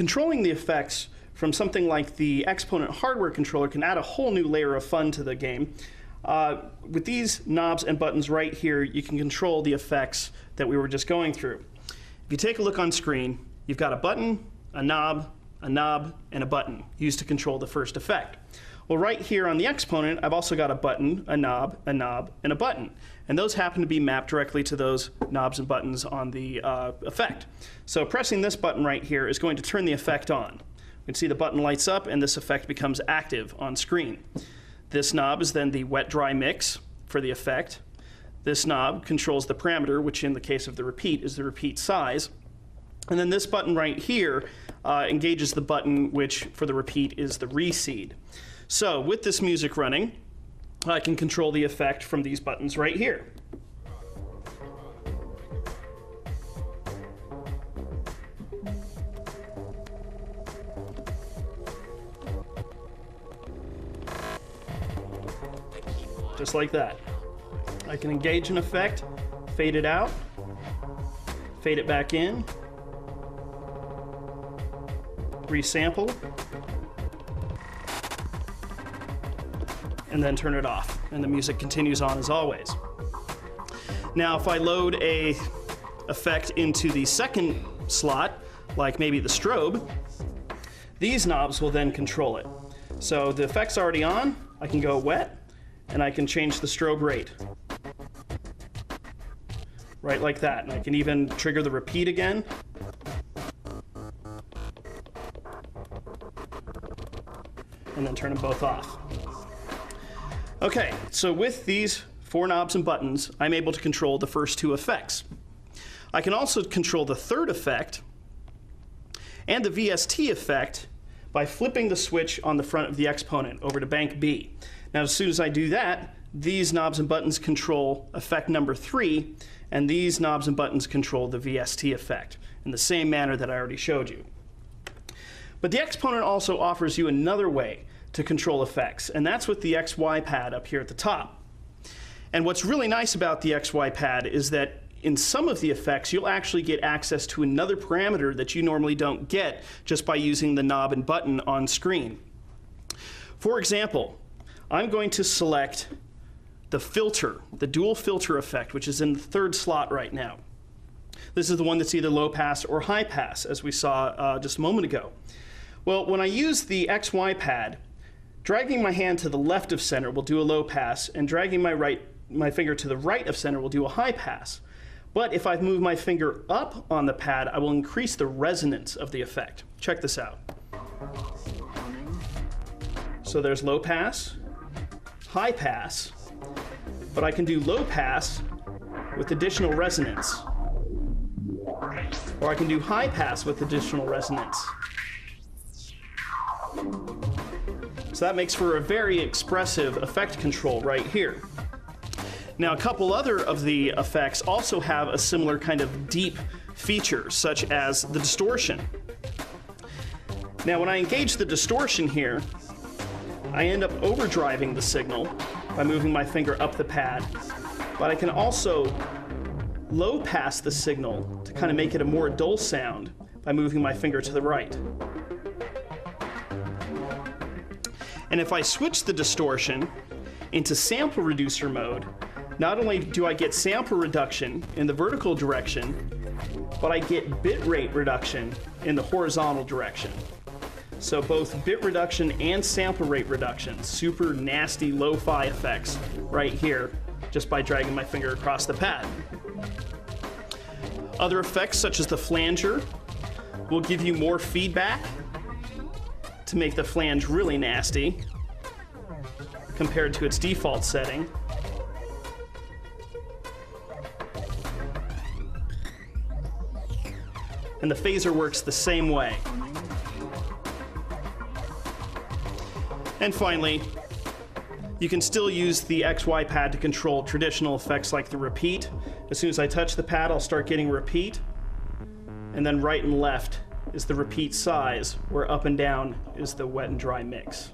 controlling the effects from something like the Exponent hardware controller can add a whole new layer of fun to the game. With these knobs and buttons right here, you can control the effects that we were just going through. If you take a look on screen, you've got a button, a knob, and a button used to control the first effect. Well, right here on the Exponent, I've also got a button, a knob, and a button. And those happen to be mapped directly to those knobs and buttons on the effect. So pressing this button right here is going to turn the effect on. You can see the button lights up and this effect becomes active on screen. This knob is then the wet-dry mix for the effect. This knob controls the parameter, which in the case of the repeat is the repeat size. And then this button right here engages the button which for the repeat is the reseed. So with this music running, I can control the effect from these buttons right here. Just like that. I can engage an effect, fade it out, fade it back in, resample, and then turn it off, and the music continues on as always. Now if I load a effect into the second slot, like maybe the strobe, these knobs will then control it. So the effect's already on, I can go wet, and I can change the strobe rate. Right like that. And I can even trigger the repeat again. And then turn them both off. Okay, so with these 4 knobs and buttons, I'm able to control the first 2 effects. I can also control the third effect and the VST effect by flipping the switch on the front of the Exponent over to bank B. Now, as soon as I do that, these knobs and buttons control effect number 3, and these knobs and buttons control the VST effect in the same manner that I already showed you. But the Exponent also offers you another way to control effects, and that's with the XY pad up here at the top. And what's really nice about the XY pad is that in some of the effects, you'll actually get access to another parameter that you normally don't get just by using the knob and button on screen. For example, I'm going to select the filter, the dual filter effect, which is in the 3rd slot right now. This is the one that's either low pass or high pass, as we saw just a moment ago. Well, when I use the XY pad, dragging my hand to the left of center will do a low pass, and dragging my finger to the right of center will do a high pass. But if I move my finger up on the pad, I will increase the resonance of the effect. Check this out. So there's low pass, high pass, but I can do low pass with additional resonance. Or I can do high pass with additional resonance. So that makes for a very expressive effect control right here. Now, a couple other of the effects also have a similar kind of deep feature, such as the distortion. Now, when I engage the distortion here, I end up overdriving the signal by moving my finger up the pad, but I can also low pass the signal to kind of make it a more dull sound by moving my finger to the right. And if I switch the distortion into sample reducer mode, not only do I get sample reduction in the vertical direction, but I get bit rate reduction in the horizontal direction. So both bit reduction and sample rate reduction, super nasty lo-fi effects right here, just by dragging my finger across the pad. Other effects, such as the flanger, will give you more feedback to make the flange really nasty compared to its default setting. And the phaser works the same way. And finally, you can still use the XY pad to control traditional effects like the repeat. As soon as I touch the pad, I'll start getting repeat. And then right and left is the repeat size, where up and down is the wet and dry mix.